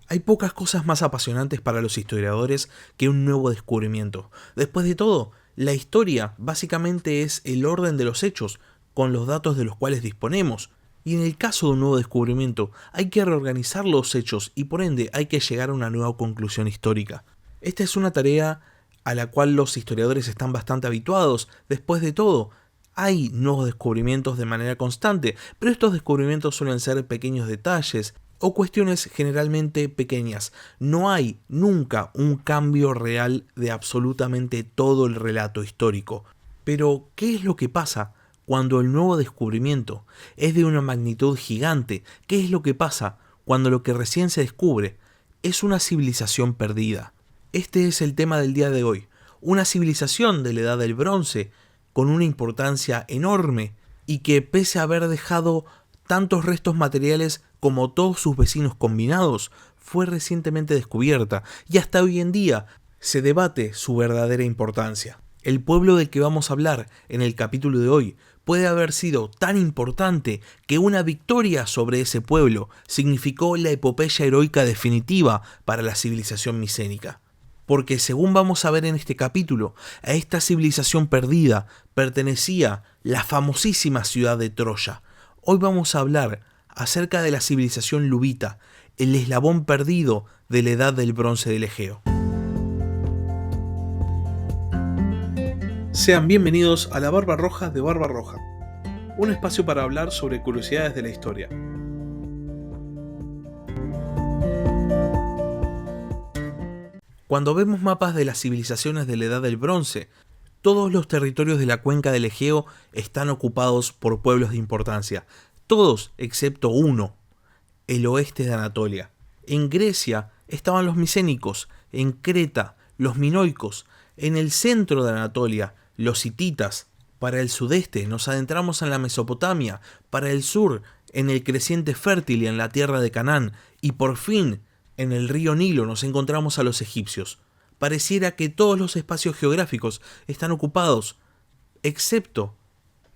Hay pocas cosas más apasionantes para los historiadores que un nuevo descubrimiento. Después de todo, la historia básicamente es el orden de los hechos, con los datos de los cuales disponemos. Y en el caso de un nuevo descubrimiento, hay que reorganizar los hechos y por ende hay que llegar a una nueva conclusión histórica. Esta es una tarea a la cual los historiadores están bastante habituados. Después de todo, hay nuevos descubrimientos de manera constante, pero estos descubrimientos suelen ser pequeños detalles o cuestiones generalmente pequeñas. No hay nunca un cambio real de absolutamente todo el relato histórico. Pero, ¿qué es lo que pasa cuando el nuevo descubrimiento es de una magnitud gigante? ¿Qué es lo que pasa cuando lo que recién se descubre es una civilización perdida? Este es el tema del día de hoy. Una civilización de la Edad del Bronce con una importancia enorme y que pese a haber dejado tantos restos materiales como todos sus vecinos combinados, fue recientemente descubierta y hasta hoy en día se debate su verdadera importancia. El pueblo del que vamos a hablar en el capítulo de hoy puede haber sido tan importante que una victoria sobre ese pueblo significó la epopeya heroica definitiva para la civilización micénica. Porque según vamos a ver en este capítulo, a esta civilización perdida pertenecía la famosísima ciudad de Troya. Hoy vamos a hablar acerca de la civilización lubita, el eslabón perdido de la edad del bronce del Egeo. Sean bienvenidos a la Barba Roja de Barba Roja, un espacio para hablar sobre curiosidades de la historia. Cuando vemos mapas de las civilizaciones de la Edad del Bronce, todos los territorios de la cuenca del Egeo están ocupados por pueblos de importancia. Todos excepto uno, el oeste de Anatolia. En Grecia estaban los micénicos, en Creta los minoicos, en el centro de Anatolia los hititas. Para el sudeste nos adentramos en la Mesopotamia, para el sur en el creciente fértil y en la tierra de Canaán, y por fin en el río Nilo nos encontramos a los egipcios. Pareciera que todos los espacios geográficos están ocupados, excepto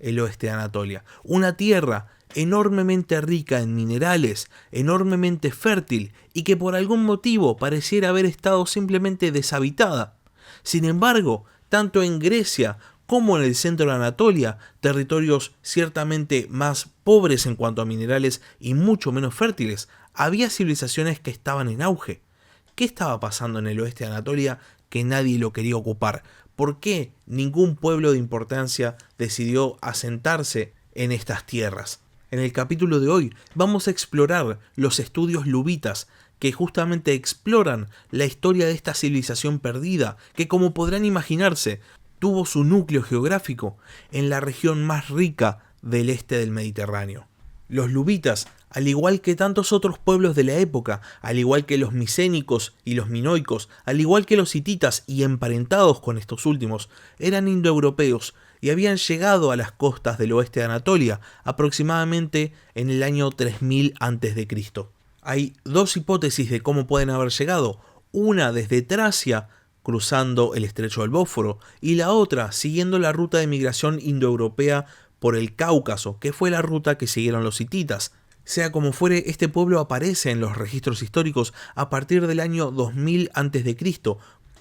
el oeste de Anatolia. Una tierra enormemente rica en minerales, enormemente fértil y que por algún motivo pareciera haber estado simplemente deshabitada. Sin embargo, tanto en Grecia como en el centro de Anatolia, territorios ciertamente más pobres en cuanto a minerales y mucho menos fértiles, había civilizaciones que estaban en auge. ¿Qué estaba pasando en el oeste de Anatolia que nadie lo quería ocupar? ¿Por qué ningún pueblo de importancia decidió asentarse en estas tierras? En el capítulo de hoy vamos a explorar los estudios lubitas que justamente exploran la historia de esta civilización perdida que, como podrán imaginarse, tuvo su núcleo geográfico en la región más rica del este del Mediterráneo. Los lubitas, al igual que tantos otros pueblos de la época, al igual que los micénicos y los minoicos, al igual que los hititas y emparentados con estos últimos, eran indoeuropeos y habían llegado a las costas del oeste de Anatolia aproximadamente en el año 3000 a.C. Hay dos hipótesis de cómo pueden haber llegado, una desde Tracia, cruzando el estrecho del Bósforo, y la otra siguiendo la ruta de migración indoeuropea por el Cáucaso, que fue la ruta que siguieron los hititas. Sea como fuere, este pueblo aparece en los registros históricos a partir del año 2000 a.C.,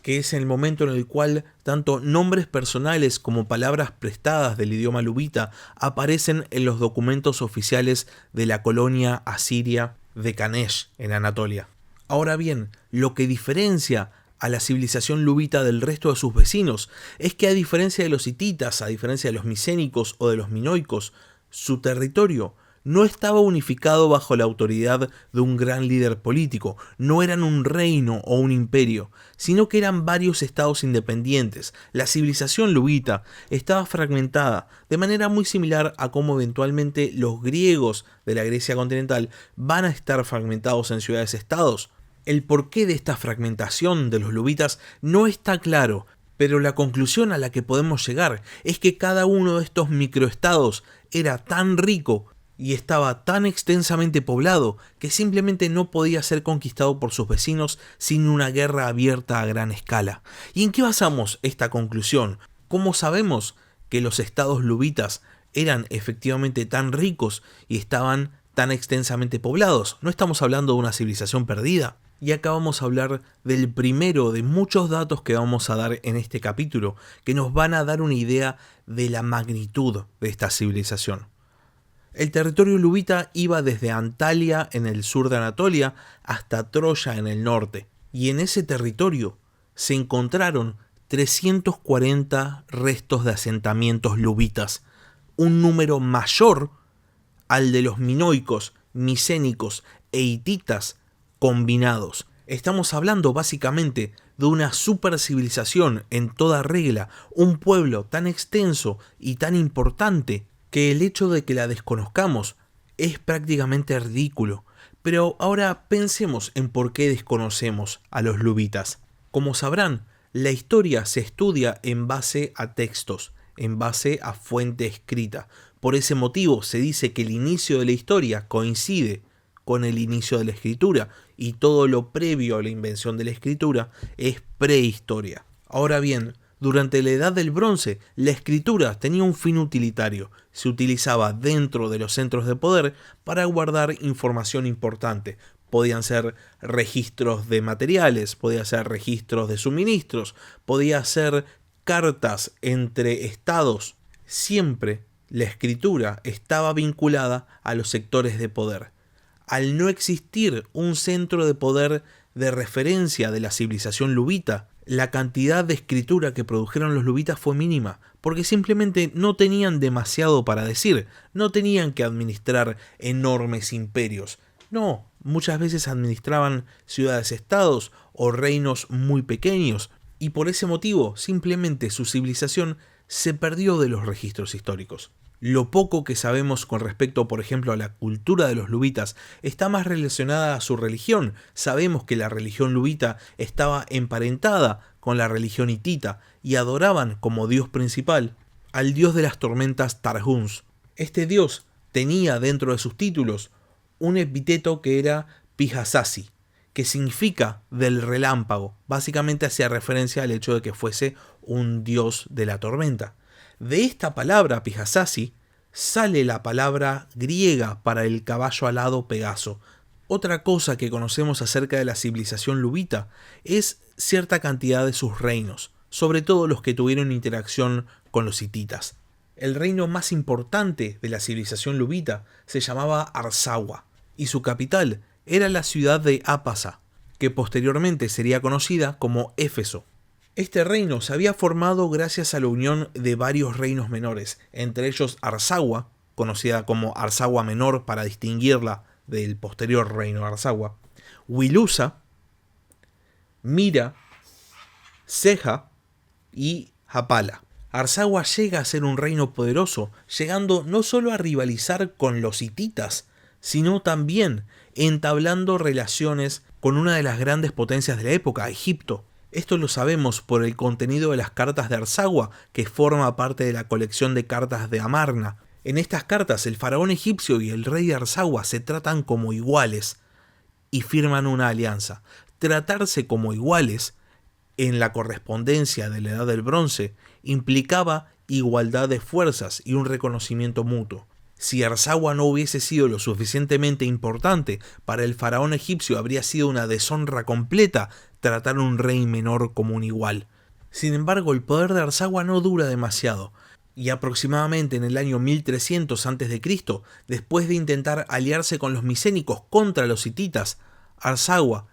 que es el momento en el cual tanto nombres personales como palabras prestadas del idioma lubita aparecen en los documentos oficiales de la colonia asiria de Kanesh, en Anatolia. Ahora bien, lo que diferencia a la civilización lubita del resto de sus vecinos es que, a diferencia de los hititas, a diferencia de los micénicos o de los minoicos, su territorio no estaba unificado bajo la autoridad de un gran líder político, no eran un reino o un imperio, sino que eran varios estados independientes. La civilización lubita estaba fragmentada, de manera muy similar a cómo eventualmente los griegos de la Grecia continental van a estar fragmentados en ciudades-estados. El porqué de esta fragmentación de los lubitas no está claro, pero la conclusión a la que podemos llegar es que cada uno de estos microestados era tan rico y estaba tan extensamente poblado que simplemente no podía ser conquistado por sus vecinos sin una guerra abierta a gran escala. ¿Y en qué basamos esta conclusión? ¿Cómo sabemos que los estados lubitas eran efectivamente tan ricos y estaban tan extensamente poblados. No estamos hablando de una civilización perdida. Y acá vamos a hablar del primero de muchos datos que vamos a dar en este capítulo, que nos van a dar una idea de la magnitud de esta civilización. El territorio luvita iba desde Antalya en el sur de Anatolia hasta Troya en el norte, y en ese territorio se encontraron 340 restos de asentamientos luvitas, un número mayor al de los minoicos, micénicos e hititas combinados. Estamos hablando básicamente de una supercivilización en toda regla, un pueblo tan extenso y tan importante que el hecho de que la desconozcamos es prácticamente ridículo. Pero ahora pensemos en por qué desconocemos a los luvitas. Como sabrán, la historia se estudia en base a textos, en base a fuente escrita. Por ese motivo se dice que el inicio de la historia coincide con el inicio de la escritura, y todo lo previo a la invención de la escritura es prehistoria. Ahora bien, durante la Edad del Bronce, la escritura tenía un fin utilitario. Se utilizaba dentro de los centros de poder para guardar información importante. Podían ser registros de materiales, podían ser registros de suministros, podía ser cartas entre estados. Siempre la escritura estaba vinculada a los sectores de poder. Al no existir un centro de poder de referencia de la civilización luvita, la cantidad de escritura que produjeron los luvitas fue mínima, porque simplemente no tenían demasiado para decir, no tenían que administrar enormes imperios. No, muchas veces administraban ciudades-estados o reinos muy pequeños, y por ese motivo simplemente su civilización se perdió de los registros históricos. Lo poco que sabemos con respecto, por ejemplo, a la cultura de los luvitas está más relacionada a su religión. Sabemos que la religión luvita estaba emparentada con la religión hitita y adoraban como dios principal al dios de las tormentas Tarhuns. Este dios tenía dentro de sus títulos un epíteto que era Pijasasi, que significa del relámpago. Básicamente hacía referencia al hecho de que fuese un dios de la tormenta. De esta palabra, Pijasasi, sale la palabra griega para el caballo alado Pegaso. Otra cosa que conocemos acerca de la civilización luvita es cierta cantidad de sus reinos, sobre todo los que tuvieron interacción con los hititas. El reino más importante de la civilización luvita se llamaba Arzawa, y su capital era la ciudad de Apasa, que posteriormente sería conocida como Éfeso. Este reino se había formado gracias a la unión de varios reinos menores, entre ellos Arzawa, conocida como Arzawa Menor para distinguirla del posterior reino Arzawa, Wilusa, Mira, Ceja y Japala. Arzawa llega a ser un reino poderoso, llegando no solo a rivalizar con los hititas, sino también entablando relaciones con una de las grandes potencias de la época, Egipto. Esto lo sabemos por el contenido de las cartas de Arzawa, que forma parte de la colección de cartas de Amarna. En estas cartas, el faraón egipcio y el rey de Arzawa se tratan como iguales y firman una alianza. Tratarse como iguales en la correspondencia de la Edad del Bronce implicaba igualdad de fuerzas y un reconocimiento mutuo. Si Arzawa no hubiese sido lo suficientemente importante para el faraón egipcio, habría sido una deshonra completa tratar a un rey menor como un igual. Sin embargo, el poder de Arzawa no dura demasiado, y aproximadamente en el año 1300 a.C., después de intentar aliarse con los micénicos contra los hititas, Arzawa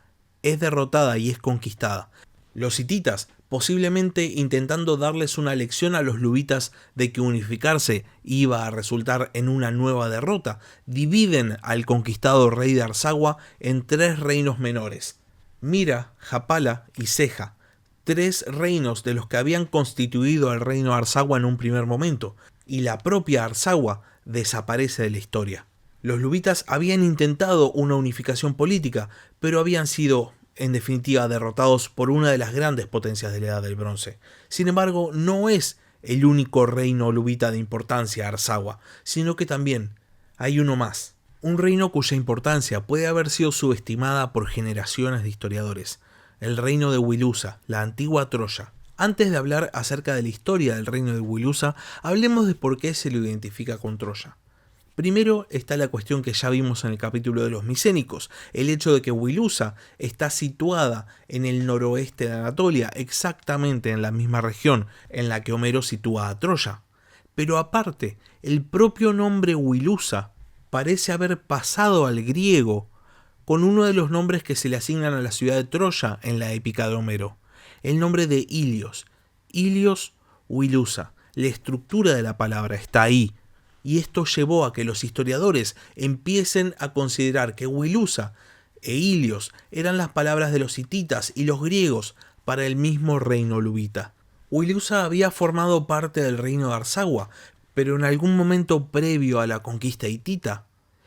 es derrotada y es conquistada. Los hititas, posiblemente intentando darles una lección a los luvitas de que unificarse iba a resultar en una nueva derrota, dividen al conquistado rey de Arzawa en 3 reinos menores: Mira, Japala y Ceja, 3 reinos de los que habían constituido al reino Arzawa en un primer momento, y la propia Arzawa desaparece de la historia. Los luvitas habían intentado una unificación política, pero habían sido en definitiva derrotados por una de las grandes potencias de la Edad del Bronce. Sin embargo, no es el único reino luvita de importancia Arzawa, sino que también hay uno más, un reino cuya importancia puede haber sido subestimada por generaciones de historiadores, el reino de Wilusa, la antigua Troya. Antes de hablar acerca de la historia del reino de Wilusa, hablemos de por qué se lo identifica con Troya. Primero está la cuestión que ya vimos en el capítulo de los micénicos, el hecho de que Wilusa está situada en el noroeste de Anatolia, exactamente en la misma región en la que Homero sitúa a Troya. Pero aparte, el propio nombre Wilusa parece haber pasado al griego con uno de los nombres que se le asignan a la ciudad de Troya en la épica de Homero, el nombre de Ilios. Ilios Wilusa. La estructura de la palabra está ahí, y esto llevó a que los historiadores empiecen a considerar que Wilusa e Ilios eran las palabras de los hititas y los griegos para el mismo reino luvita. Wilusa había formado parte del reino de Arsagua, pero en algún momento previo a la conquista hitita,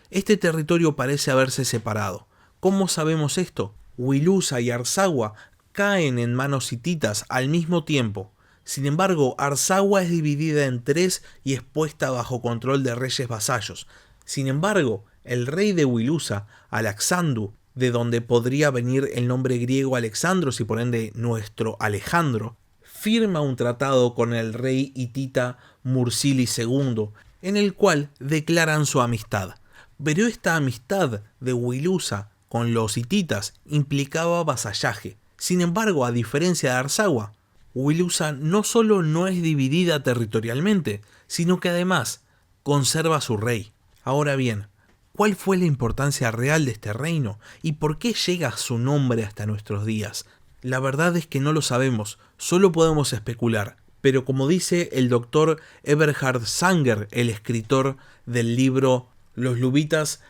este territorio parece haberse separado. ¿Cómo sabemos esto? Wilusa y Arsagua caen en manos hititas al mismo tiempo. Sin embargo, Arsagua es dividida en 3 y es puesta bajo control de reyes vasallos. Sin embargo, el rey de Wilusa, Alexandru, de donde podría venir el nombre griego Alexandros y por ende nuestro Alejandro, firma un tratado con el rey hitita Mursili II, en el cual declaran su amistad. Pero esta amistad de Wilusa con los hititas implicaba vasallaje. Sin embargo, a diferencia de Arsagua, Wilusa no solo no es dividida territorialmente, sino que además conserva a su rey. Ahora bien, ¿cuál fue la importancia real de este reino y por qué llega su nombre hasta nuestros días? La verdad es que no lo sabemos, solo podemos especular. Pero como dice el doctor Eberhard Sanger, el escritor del libro Los Luvitas,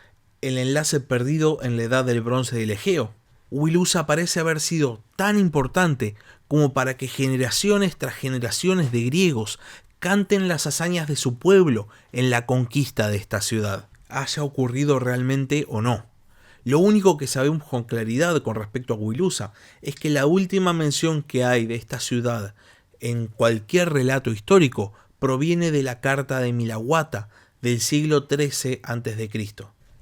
el enlace perdido en la edad del bronce del Egeo, Wilusa parece haber sido tan importante como para que generaciones tras generaciones de griegos canten las hazañas de su pueblo en la conquista de esta ciudad, haya ocurrido realmente o no. Lo único que sabemos con claridad con respecto a Wilusa es que la última mención que hay de esta ciudad en cualquier relato histórico proviene de la carta de Milawata del siglo XIII a.C.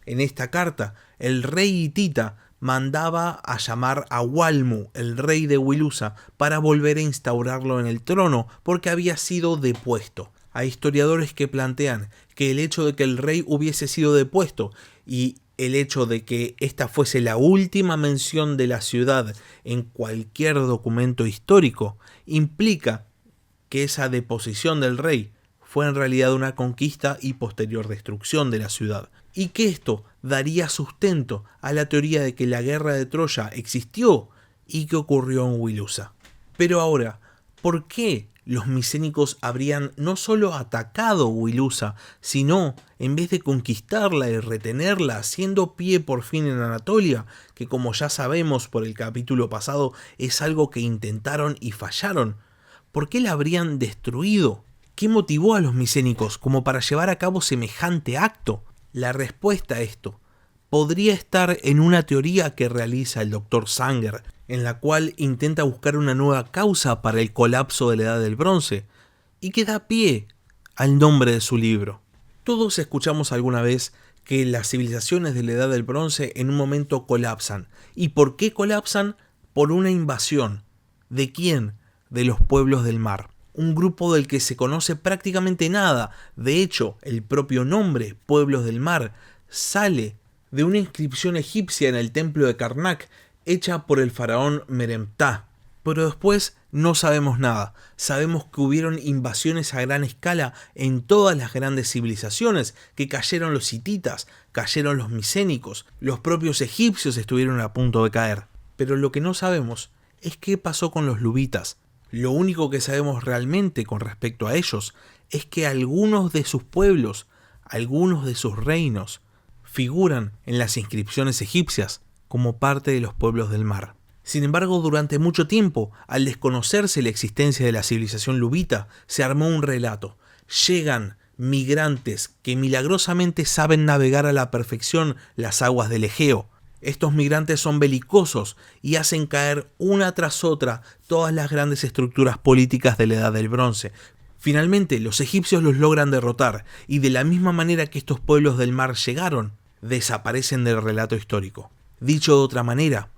En esta carta, el rey hitita mandaba a llamar a Walmu, el rey de Wilusa, para volver a instaurarlo en el trono porque había sido depuesto. Hay historiadores que plantean que el hecho de que el rey hubiese sido depuesto y el hecho de que esta fuese la última mención de la ciudad en cualquier documento histórico implica que esa deposición del rey fue en realidad una conquista y posterior destrucción de la ciudad, y que esto daría sustento a la teoría de que la guerra de Troya existió y que ocurrió en Wilusa. Pero ahora, ¿por qué los micénicos habrían no solo atacado Wilusa, sino, en vez de conquistarla y retenerla, haciendo pie por fin en Anatolia, que como ya sabemos por el capítulo pasado es algo que intentaron y fallaron? ¿Por qué la habrían destruido? ¿Qué motivó a los micénicos como para llevar a cabo semejante acto? La respuesta a esto podría estar en una teoría que realiza el Dr. Sanger, en la cual intenta buscar una nueva causa para el colapso de la Edad del Bronce, y que da pie al nombre de su libro. Todos escuchamos alguna vez que las civilizaciones de la Edad del Bronce en un momento colapsan. ¿Y por qué colapsan? Por una invasión. ¿De quién? De los pueblos del mar. Un grupo del que se conoce prácticamente nada. De hecho, el propio nombre, Pueblos del Mar, sale de una inscripción egipcia en el templo de Karnak, hecha por el faraón Meremtah. Pero después no sabemos nada. Sabemos que hubieron invasiones a gran escala en todas las grandes civilizaciones, que cayeron los hititas, cayeron los micénicos, los propios egipcios estuvieron a punto de caer. Pero lo que no sabemos es qué pasó con los luvitas. Lo único que sabemos realmente con respecto a ellos es que algunos de sus pueblos, algunos de sus reinos, figuran en las inscripciones egipcias como parte de los pueblos del mar. Sin embargo, durante mucho tiempo, al desconocerse la existencia de la civilización luvita, se armó un relato. Llegan migrantes que milagrosamente saben navegar a la perfección las aguas del Egeo. Estos migrantes son belicosos y hacen caer una tras otra todas las grandes estructuras políticas de la Edad del Bronce. Finalmente, los egipcios los logran derrotar y de la misma manera que estos pueblos del mar llegaron, desaparecen del relato histórico. Dicho de otra manera,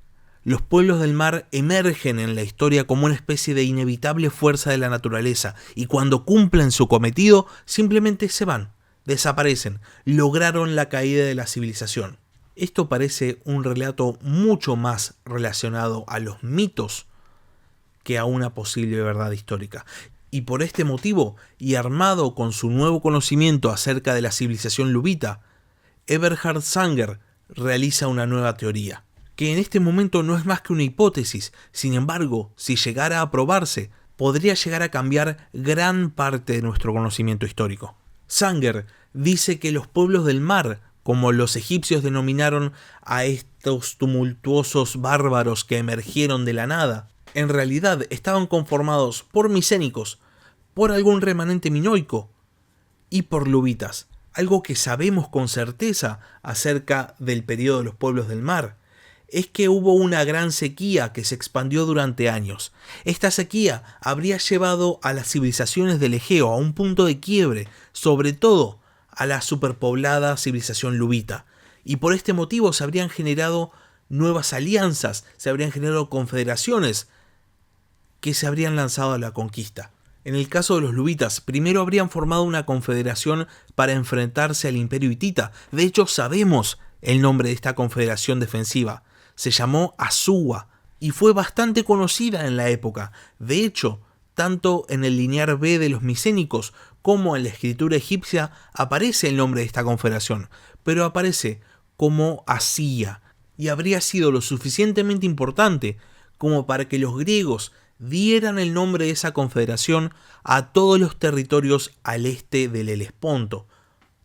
los pueblos del mar emergen en la historia como una especie de inevitable fuerza de la naturaleza y cuando cumplen su cometido simplemente se van, desaparecen, lograron la caída de la civilización. Esto parece un relato mucho más relacionado a los mitos que a una posible verdad histórica. Y por este motivo, y armado con su nuevo conocimiento acerca de la civilización luvita, Eberhard Sanger realiza una nueva teoría, que en este momento no es más que una hipótesis. Sin embargo, si llegara a probarse, podría llegar a cambiar gran parte de nuestro conocimiento histórico. Sanger dice que los pueblos del mar, como los egipcios denominaron a estos tumultuosos bárbaros que emergieron de la nada, en realidad estaban conformados por micénicos, por algún remanente minoico y por luvitas, algo que sabemos con certeza acerca del periodo de los pueblos del mar. Es que hubo una gran sequía que se expandió durante años. Esta sequía habría llevado a las civilizaciones del Egeo a un punto de quiebre, sobre todo a la superpoblada civilización luvita, y por este motivo se habrían generado nuevas alianzas, se habrían generado confederaciones que se habrían lanzado a la conquista. En el caso de los luvitas, primero habrían formado una confederación para enfrentarse al imperio hitita. De hecho, sabemos el nombre de esta confederación defensiva. Se llamó Asuwa y fue bastante conocida en la época. De hecho, tanto en el linear B de los micénicos como en la escritura egipcia aparece el nombre de esta confederación, pero aparece como Asiya, y habría sido lo suficientemente importante como para que los griegos dieran el nombre de esa confederación a todos los territorios al este del Helesponto,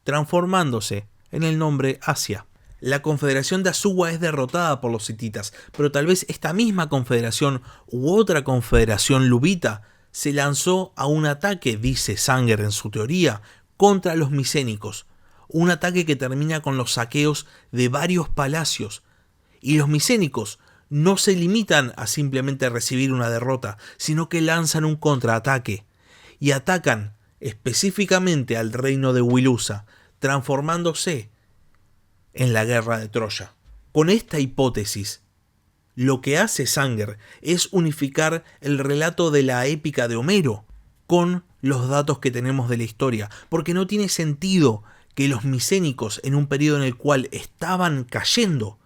transformándose en el nombre Asia. La confederación de Asuwa es derrotada por los hititas, pero tal vez esta misma confederación u otra confederación luvita se lanzó a un ataque, dice Sanger en su teoría, contra los micénicos. Un ataque que termina con los saqueos de varios palacios. Y los micénicos no se limitan a simplemente recibir una derrota, sino que lanzan un contraataque y atacan específicamente al reino de Wilusa, transformándose en la guerra de Troya. Con esta hipótesis, lo que hace Sanger es unificar el relato de la épica de Homero con los datos que tenemos de la historia, porque no tiene sentido que los micénicos, en un periodo en el cual estaban cayendo,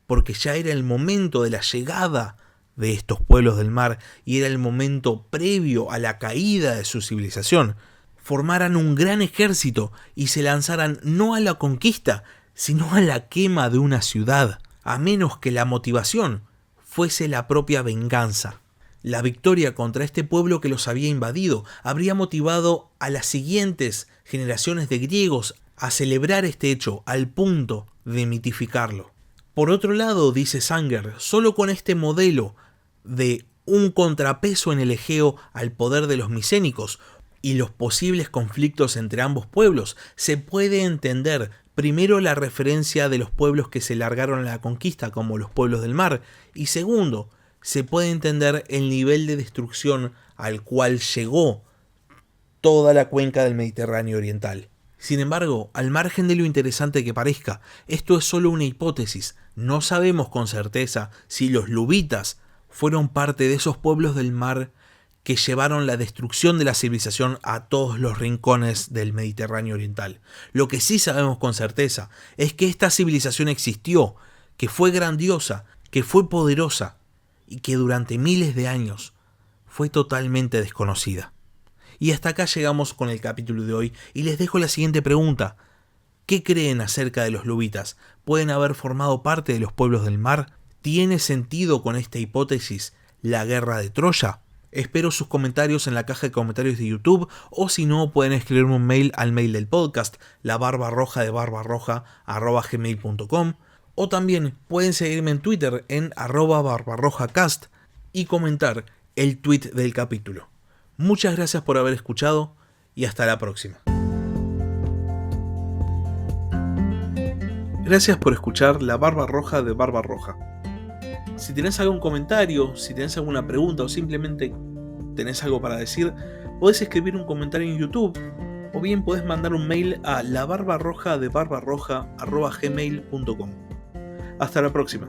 porque ya era el momento de la llegada de estos pueblos del mar y era el momento previo a la caída de su civilización, formaran un gran ejército y se lanzaran no a la conquista, sino a la quema de una ciudad, a menos que la motivación fuese la propia venganza. La victoria contra este pueblo que los había invadido habría motivado a las siguientes generaciones de griegos a celebrar este hecho al punto de mitificarlo. Por otro lado, dice Sanger, solo con este modelo de un contrapeso en el Egeo al poder de los micénicos y los posibles conflictos entre ambos pueblos, se puede entender primero la referencia de los pueblos que se largaron a la conquista como los pueblos del mar, y segundo, se puede entender el nivel de destrucción al cual llegó toda la cuenca del Mediterráneo oriental. Sin embargo, al margen de lo interesante que parezca, esto es solo una hipótesis. No sabemos con certeza si los luvitas fueron parte de esos pueblos del mar que llevaron la destrucción de la civilización a todos los rincones del Mediterráneo oriental. Lo que sí sabemos con certeza es que esta civilización existió, que fue grandiosa, que fue poderosa y que durante miles de años fue totalmente desconocida. Y hasta acá llegamos con el capítulo de hoy y les dejo la siguiente pregunta. ¿Qué creen acerca de los luvitas? ¿Pueden haber formado parte de los pueblos del mar? ¿Tiene sentido con esta hipótesis la guerra de Troya? Espero sus comentarios en la caja de comentarios de YouTube, o si no, pueden escribirme un mail al mail del podcast, labarbarroja@gmail.com, o también pueden seguirme en Twitter en @barbarrojacast y comentar el tweet del capítulo. Muchas gracias por haber escuchado y hasta la próxima. Gracias por escuchar La Barba Roja de Barbarroja. Si tenés algún comentario, si tenés alguna pregunta o simplemente tenés algo para decir, podés escribir un comentario en YouTube o bien podés mandar un mail a labarbarrojadebarbarroja@gmail.com. Hasta la próxima.